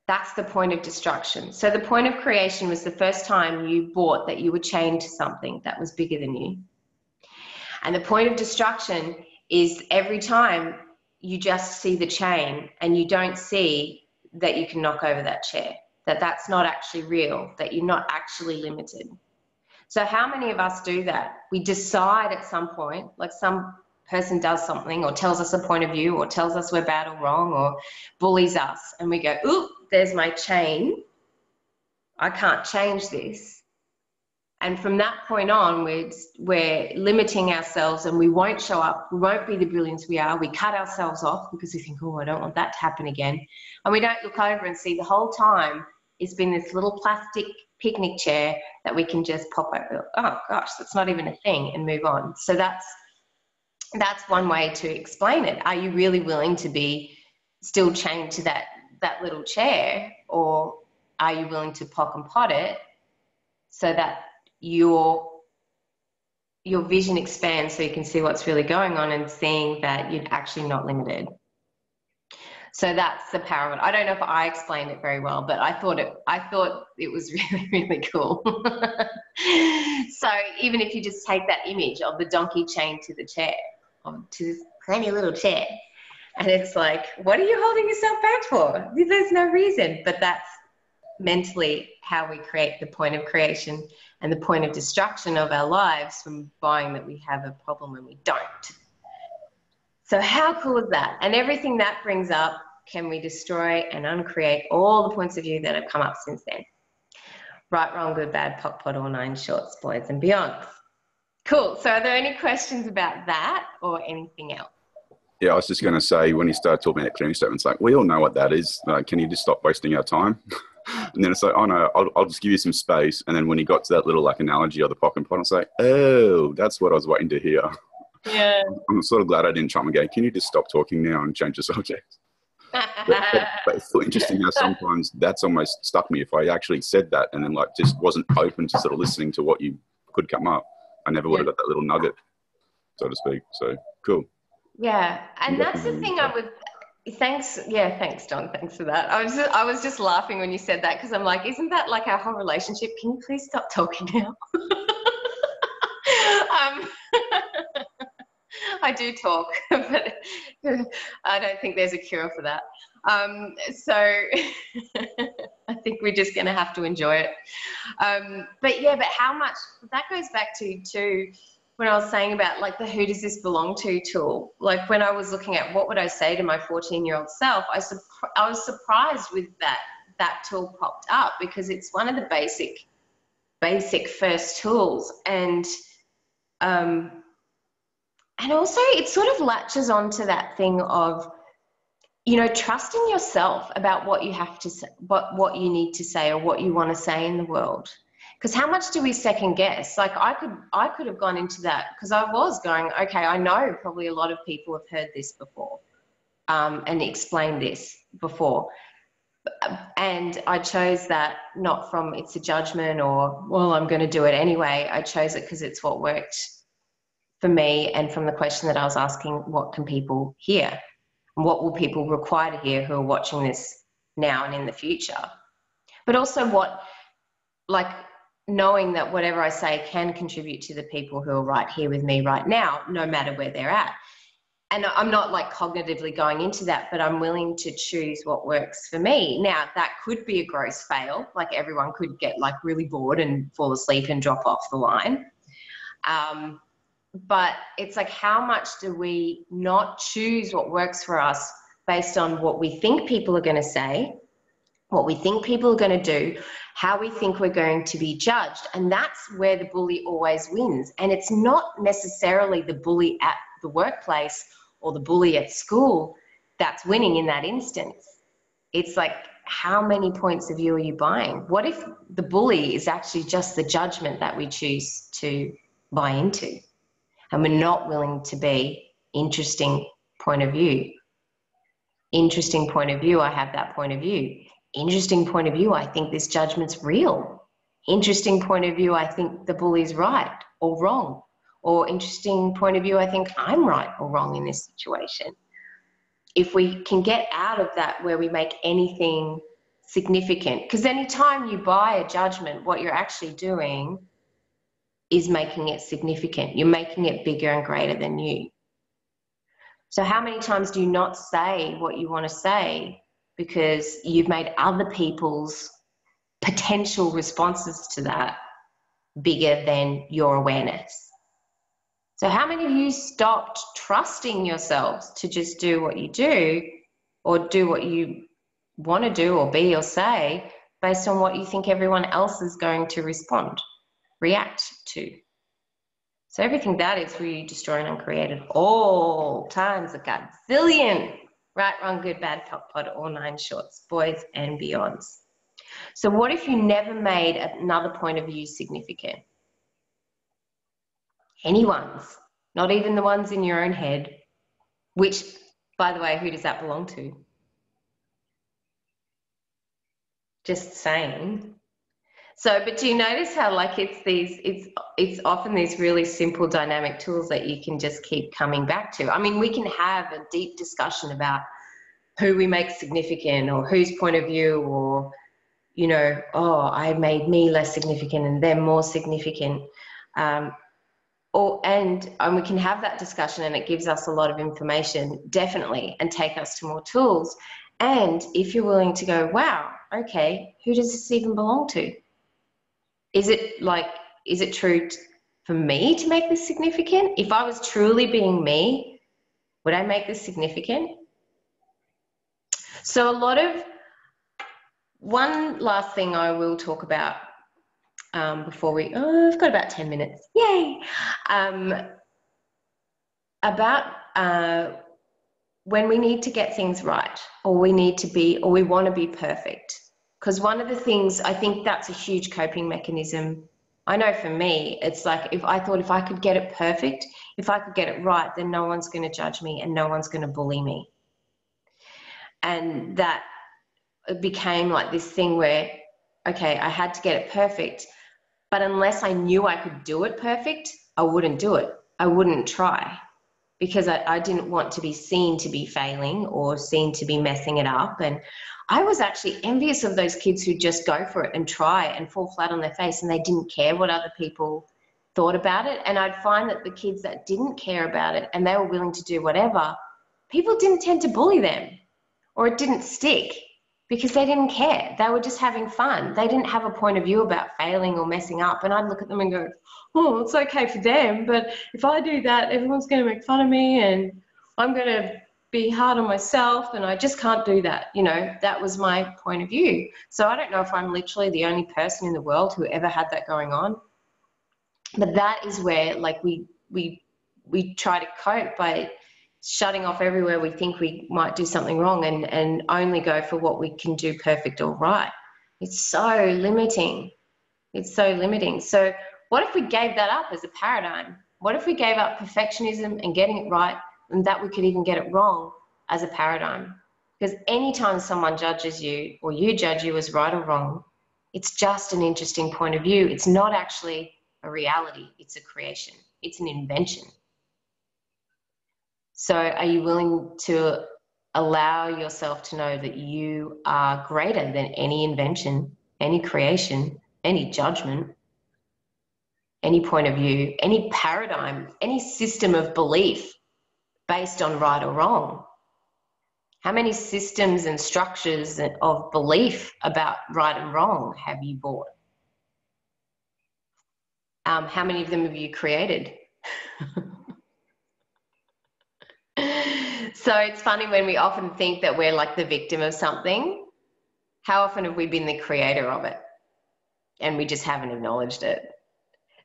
That's the point of destruction. So the point of creation was the first time you bought that you were chained to something that was bigger than you. And the point of destruction is every time you just see the chain and you don't see that you can knock over that chair, that that's not actually real, that you're not actually limited. So how many of us do that? We decide at some point, like some person does something or tells us a point of view or tells us we're bad or wrong or bullies us, and we go, ooh, there's my chain. I can't change this. And from that point on, we're limiting ourselves and we won't show up. We won't be the brilliance we are. We cut ourselves off because we think, oh, I don't want that to happen again. And we don't look over and see the whole time it's been this little plastic picnic chair that we can just pop over. Oh gosh, that's not even a thing, and move on. So that's one way to explain it. Are you really willing to be still chained to that little chair, or are you willing to POC and POD it so that your vision expands so you can see what's really going on and seeing that you're actually not limited? So that's the power of it. I don't know if I explained it very well, but I thought it was really, really cool. So even if you just take that image of the donkey chained to the chair, to this tiny little chair, and it's like, what are you holding yourself back for? There's no reason. But that's mentally how we create the point of creation and the point of destruction of our lives from buying that we have a problem when we don't. So how cool is that? And everything that brings up, can we destroy and uncreate all the points of view that have come up since then? Right, wrong, good, bad, POC, POD, all 9 shorts, boys and beyond. Cool. So are there any questions about that or anything else? Yeah, I was just going to say, when you started talking about clearing statements, like, we all know what that is. Can you just stop wasting our time? And then it's like, oh no, I'll just give you some space. And then when he got to that little like analogy of the POC and POD, I was like, oh, that's what I was waiting to hear. Yeah. I'm sort of glad I didn't try and go, can you just stop talking now and change the subject? But it's so interesting how sometimes that's almost stuck me. If I actually said that and then like just wasn't open to sort of listening to what you could come up, I never would have got that little nugget, so to speak. So cool. Yeah, and that's the thing I would. Thanks, Don. Thanks for that. I was just laughing when you said that, because I'm like, isn't that like our whole relationship? Can you please stop talking now? I do talk, but I don't think there's a cure for that. So I think we're just going to have to enjoy it. But how much that goes back to when I was saying about like the who does this belong to tool. Like when I was looking at what would I say to my 14-year-old self, I was surprised with that tool popped up, because it's one of the basic first tools. And also it sort of latches onto that thing of, trusting yourself about what you have to say, what you need to say or what you want to say in the world. Because how much do we second guess? Like I could have gone into that because I was going, okay, I know probably a lot of people have heard this before. and explained this before. And I chose that not from it's a judgment or, well, I'm going to do it anyway. I chose it because it's what worked for me, and from the question that I was asking, what can people hear? And what will people require to hear who are watching this now and in the future? But also knowing that whatever I say can contribute to the people who are right here with me right now, no matter where they're at. And I'm not like cognitively going into that, but I'm willing to choose what works for me. Now, that could be a gross fail. Like everyone could get like really bored and fall asleep and drop off the line. But it's like, how much do we not choose what works for us based on what we think people are going to say, what we think people are going to do, how we think we're going to be judged. And that's where the bully always wins. And it's not necessarily the bully at the workplace or the bully at school that's winning in that instance. It's like, how many points of view are you buying? What if the bully is actually just the judgment that we choose to buy into, and we're not willing to be interesting point of view? Interesting point of view, I have that point of view. Interesting point of view, I think this judgment's real. Interesting point of view, I think the bully's right or wrong. Or interesting point of view, I think I'm right or wrong in this situation. If we can get out of that where we make anything significant, because anytime you buy a judgment, what you're actually doing is making it significant. You're making it bigger and greater than you. So how many times do you not say what you want to say because you've made other people's potential responses to that bigger than your awareness? So how many of you stopped trusting yourselves to just do what you do, or do what you want to do or be or say based on what you think everyone else is going to react to? So everything that is where you destroy and uncreate at all times, a gazillion, right, wrong, good, bad, top, pod, all 9 shorts, boys and beyonds. So what if you never made another point of view significant? Anyone's, not even the ones in your own head, which, by the way, who does that belong to? Just saying. So, but do you notice how like it's often these really simple dynamic tools that you can just keep coming back to? I mean, we can have a deep discussion about who we make significant, or whose point of view, or, you know, oh, I made me less significant and them more significant. And we can have that discussion, and it gives us a lot of information, definitely, and take us to more tools. And if you're willing to go, wow, okay, who does this even belong to? Is it true for me to make this significant? If I was truly being me, would I make this significant? So one last thing I will talk about before I've got about 10 minutes, yay, about when we need to get things right, or we want to be perfect. Because one of the things, I think that's a huge coping mechanism. I know for me, it's like if I could get it perfect, if I could get it right, then no one's going to judge me and no one's going to bully me. And that became like this thing where, okay, I had to get it perfect, but unless I knew I could do it perfect, I wouldn't do it. I wouldn't try, because I didn't want to be seen to be failing or seen to be messing it up. And I was actually envious of those kids who just go for it and try and fall flat on their face, and they didn't care what other people thought about it. And I'd find that the kids that didn't care about it and they were willing to do whatever, people didn't tend to bully them, or it didn't stick, because they didn't care. They were just having fun. They didn't have a point of view about failing or messing up. And I'd look at them and go, oh, it's okay for them, but if I do that, everyone's going to make fun of me and I'm going to be hard on myself, and I just can't do that. You know, that was my point of view. So I don't know if I'm literally the only person in the world who ever had that going on. But that is where, like, we try to cope by shutting off everywhere we think we might do something wrong, and only go for what we can do perfect or right. It's so limiting. It's so limiting. So what if we gave that up as a paradigm? What if we gave up perfectionism and getting it right, and that we could even get it wrong, as a paradigm. Because anytime someone judges you or you judge you as right or wrong, it's just an interesting point of view. It's not actually a reality. It's a creation. It's an invention. So are you willing to allow yourself to know that you are greater than any invention, any creation, any judgment, any point of view, any paradigm, any system of belief based on right or wrong? How many systems and structures of belief about right and wrong have you bought? How many of them have you created? So it's funny when we often think that we're like the victim of something. How often have we been the creator of it? And we just haven't acknowledged it.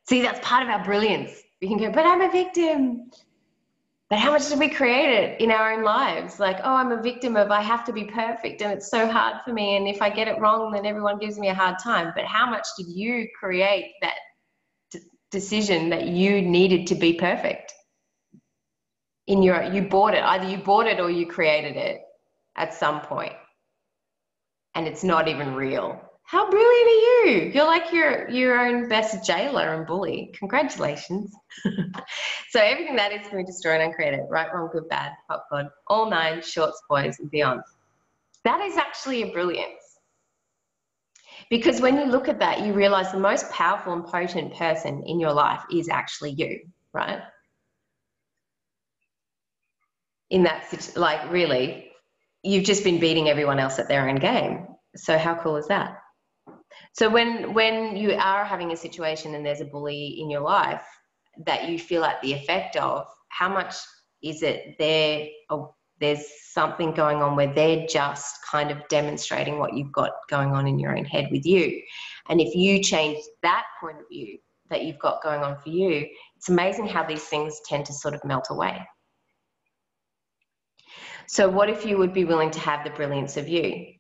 See, that's part of our brilliance. We can go, but I'm a victim. But how much did we create it in our own lives? Like, oh, I'm a victim of I have to be perfect and it's so hard for me. And if I get it wrong, then everyone gives me a hard time. But how much did you create that decision that you needed to be perfect? You bought it. Either you bought it or you created it at some point. And it's not even real. How brilliant are you? You're like your own best jailer and bully. Congratulations. So everything that is can be destroyed and uncreated. Right, wrong, good, bad, hot, god, all nine, shorts, boys, and beyond. That is actually a brilliance. Because when you look at that, you realize the most powerful and potent person in your life is actually you, right? In that, like, really, you've just been beating everyone else at their own game. So how cool is that? So when you are having a situation and there's a bully in your life that you feel like the effect of, how much is it there? Or there's something going on where they're just kind of demonstrating what you've got going on in your own head with you. And if you change that point of view that you've got going on for you, it's amazing how these things tend to sort of melt away. So what if you would be willing to have the brilliance of you?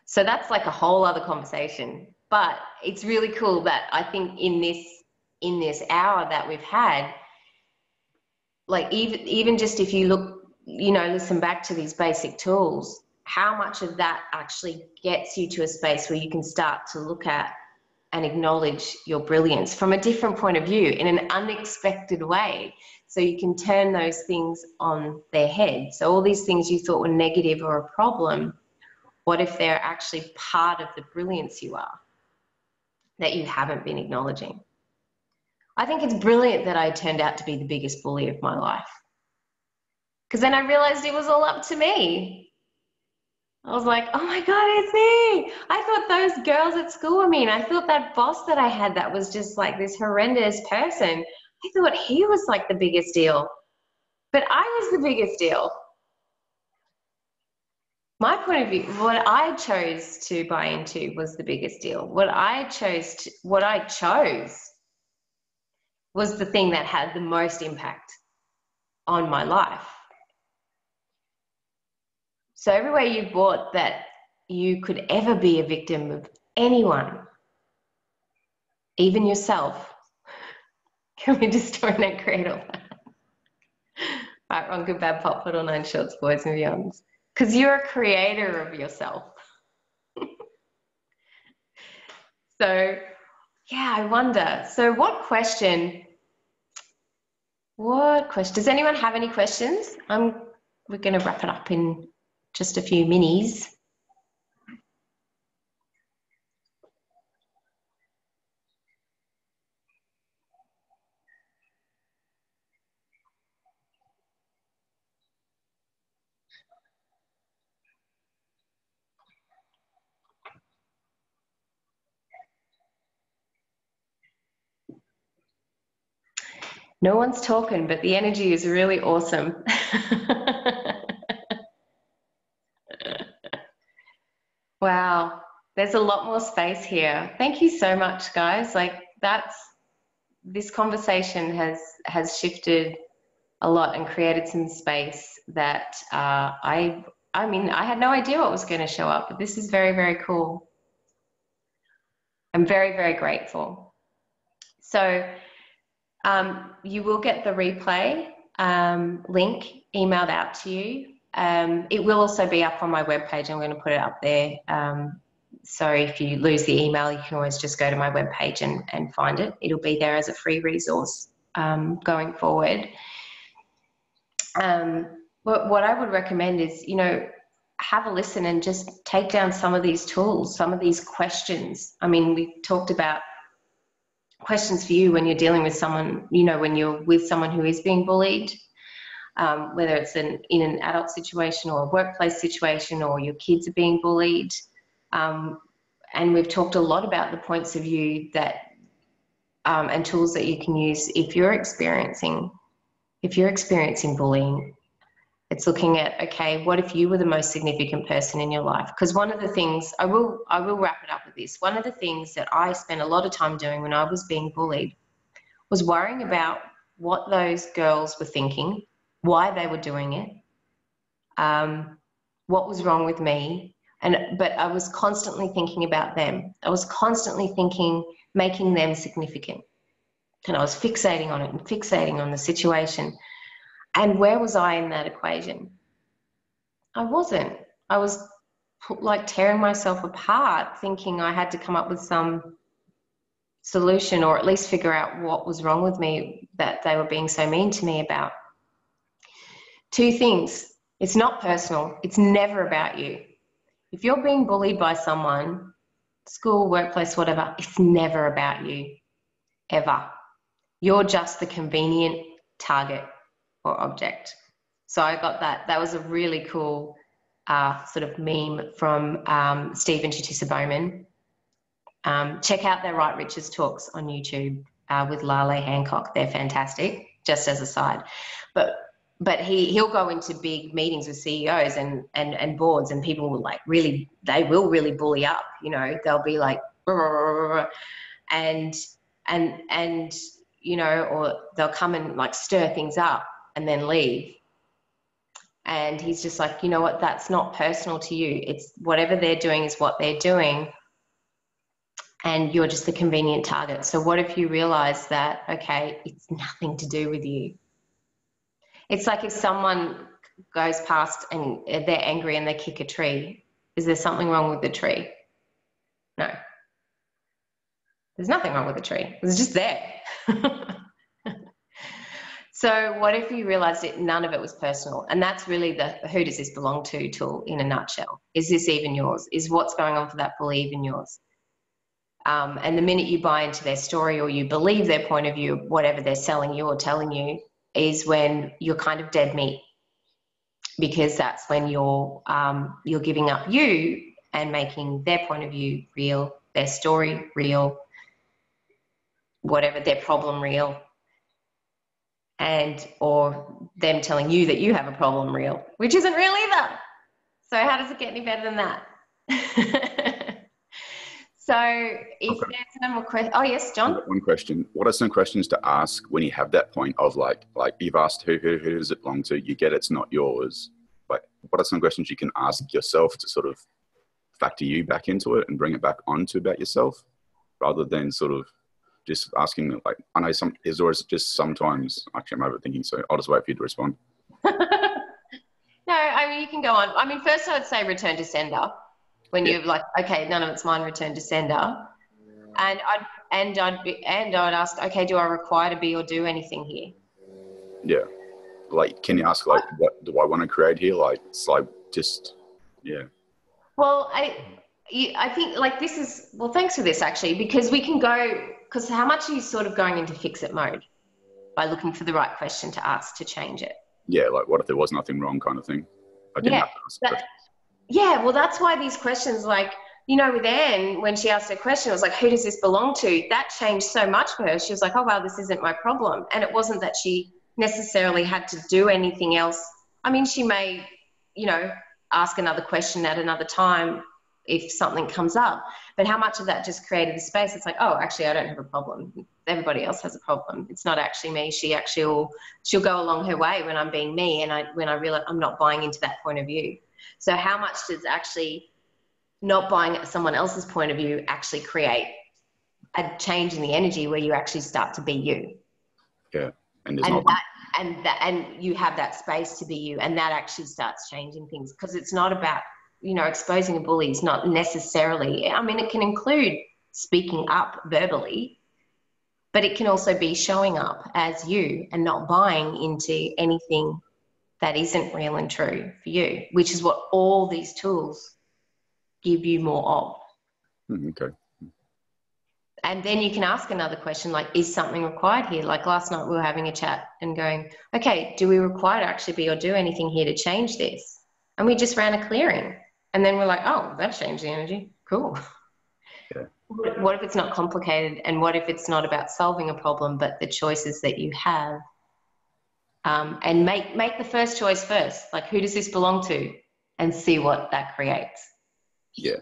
So that's like a whole other conversation, but it's really cool that I think in this hour that we've had, like even just if you look, listen back to these basic tools, how much of that actually gets you to a space where you can start to look at and acknowledge your brilliance from a different point of view in an unexpected way. So you can turn those things on their head. So all these things you thought were negative or a problem, what if they're actually part of the brilliance you are that you haven't been acknowledging? I think it's brilliant that I turned out to be the biggest bully of my life. Because then I realized it was all up to me. I was like, oh my God, it's me. I thought those girls at school were mean. I thought that boss that I had that was just like this horrendous person, I thought he was like the biggest deal. But I was the biggest deal. My point of view, what I chose to buy into was the biggest deal. What I chose was the thing that had the most impact on my life. So everywhere you bought that you could ever be a victim of anyone, even yourself, can we destroy and create all that? Right, wrong, good, bad, pop, put all nine shorts, boys and beyonds. Because you're a creator of yourself. So, yeah, I wonder. So what question, does anyone have any questions? We're going to wrap it up in just a few minis. No one's talking, but the energy is really awesome. Wow, there's a lot more space here. Thank you so much, guys. Like this conversation has shifted a lot and created some space that I mean, I had no idea what was going to show up, but this is very, very cool. I'm very, very grateful. So you will get the replay link emailed out to you. It will also be up on my webpage. I'm going to put it up there. So if you lose the email, you can always just go to my webpage and find it. It'll be there as a free resource going forward. What I would recommend is, have a listen and just take down some of these tools, some of these questions. I mean, we talked about questions for you when you're dealing with someone, when you're with someone who is being bullied, whether it's in an adult situation or a workplace situation, or your kids are being bullied. And we've talked a lot about the points of view that and tools that you can use if you're experiencing bullying. It's looking at, okay, what if you were the most significant person in your life? Because one of the things, I will wrap it up with this. One of the things that I spent a lot of time doing when I was being bullied was worrying about what those girls were thinking, why they were doing it, what was wrong with me. But I was constantly thinking about them. I was constantly thinking, making them significant. And I was fixating on it and fixating on the situation. And where was I in that equation? I wasn't. I was like tearing myself apart, thinking I had to come up with some solution, or at least figure out what was wrong with me that they were being so mean to me about. Two things. It's not personal. It's never about you. If you're being bullied by someone, school, workplace, whatever, it's never about you, ever. You're just the convenient target or object. So I got that. That was a really cool sort of meme from Steve and Shatissa Bowman. Check out their Right Riches talks on YouTube with Lale Hancock. They're fantastic, just as a side. But he'll go into big meetings with CEOs and boards, and people will they will really bully up, they'll be like, and or they'll come and like stir things up and then leave. And he's just like, you know what, that's not personal to you. It's whatever they're doing is what they're doing. And you're just the convenient target. So what if you realize that, okay, it's nothing to do with you. It's like if someone goes past and they're angry and they kick a tree, is there something wrong with the tree? No. There's nothing wrong with the tree. It's just there. So what if you realized that none of it was personal? And that's really the who does this belong to tool in a nutshell. Is this even yours? Is what's going on for that bully even yours? And the minute you buy into their story, or you believe their point of view, whatever they're selling you or telling you, is when you're kind of dead meat, because that's when you're giving up you and making their point of view real, their story real, whatever, their problem real, or them telling you that you have a problem real, which isn't real either. So how does it get any better than that? So if there's no more questions, oh yes, John. One question. What are some questions to ask when you have that point of like you've asked who does it belong to? You get it's not yours. Like, what are some questions you can ask yourself to sort of factor you back into it and bring it back onto about yourself, rather than sort of just asking, like, I know is always just sometimes, actually I'm overthinking, so I'll just wait for you to respond. No, I mean, you can go on. I mean, first I would say return to sender. When you're like, okay, none of it's mine, return to sender. And I'd ask, okay, do I require to be or do anything here? Yeah. Like, can you ask, like, what do I want to create here? Like, it's like, just, yeah. Well, I think like this is, well, thanks for this actually, because we can go, because how much are you sort of going into fix-it mode by looking for the right question to ask to change it? Yeah, like what if there was nothing wrong kind of thing? I didn't have to ask the question. Yeah, well, that's why these questions, like, with Anne, when she asked her question, it was like, who does this belong to? That changed so much for her. She was like, oh, wow, this isn't my problem. And it wasn't that she necessarily had to do anything else. I mean, she may, ask another question at another time if something comes up. But how much of that just created the space? It's like, oh, actually, I don't have a problem. Everybody else has a problem. It's not actually me. She'll go along her way when I'm being me, and when I realize I'm not buying into that point of view. So how much does actually not buying someone else's point of view actually create a change in the energy where you actually start to be you? Yeah. and you have that space to be you, and that actually starts changing things, because it's not about, you know, exposing a bully is not necessarily, I mean, it can include speaking up verbally, but it can also be showing up as you and not buying into anything that isn't real and true for you, which is what all these tools give you more of. Okay. And then you can ask another question, like, is something required here? Like last night we were having a chat and going, okay, do we require to actually be or do anything here to change this? And we just ran a clearing. And then we're like, oh, that changed the energy. Cool. Yeah. What if it's not complicated? And what if it's not about solving a problem, but the choices that you have? And make the first choice first. Like, who does this belong to? And see what that creates. Yeah.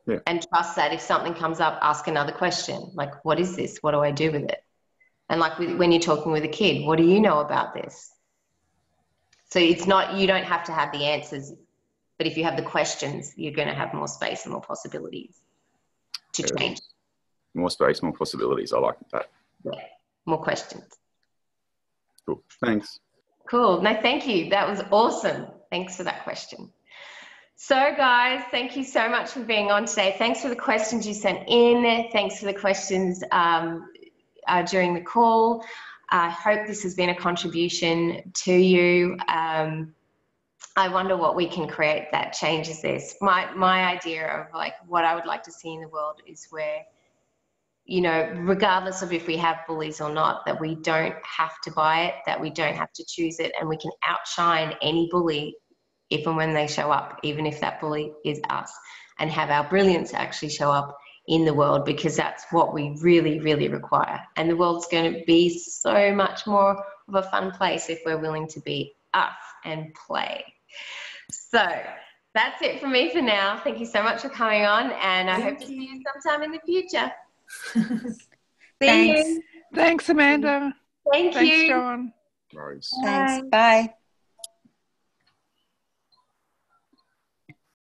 Yeah. And trust that if something comes up, ask another question. Like, what is this? What do I do with it? And like when you're talking with a kid, what do you know about this? So it's not, you don't have to have the answers, but if you have the questions, you're going to have more space and more possibilities to change. More space, more possibilities. I like that. Yeah. More questions. Cool. Thanks. Cool. No, thank you. That was awesome. Thanks for that question. So guys, thank you so much for being on today. Thanks for the questions you sent in. Thanks for the questions during the call. I hope this has been a contribution to you. I wonder what we can create that changes this. My idea of like what I would like to see in the world is where, you know, regardless of if we have bullies or not, that we don't have to buy it, that we don't have to choose it, and we can outshine any bully if and when they show up, even if that bully is us, and have our brilliance actually show up in the world, because that's what we really, really require. And the world's going to be so much more of a fun place if we're willing to be us and play. So that's it from me for now. Thank you so much for coming on, and I hope to see you sometime in the future. See you. Thanks, Amanda. Thank you. Thanks, John. Nice. Thanks. Bye.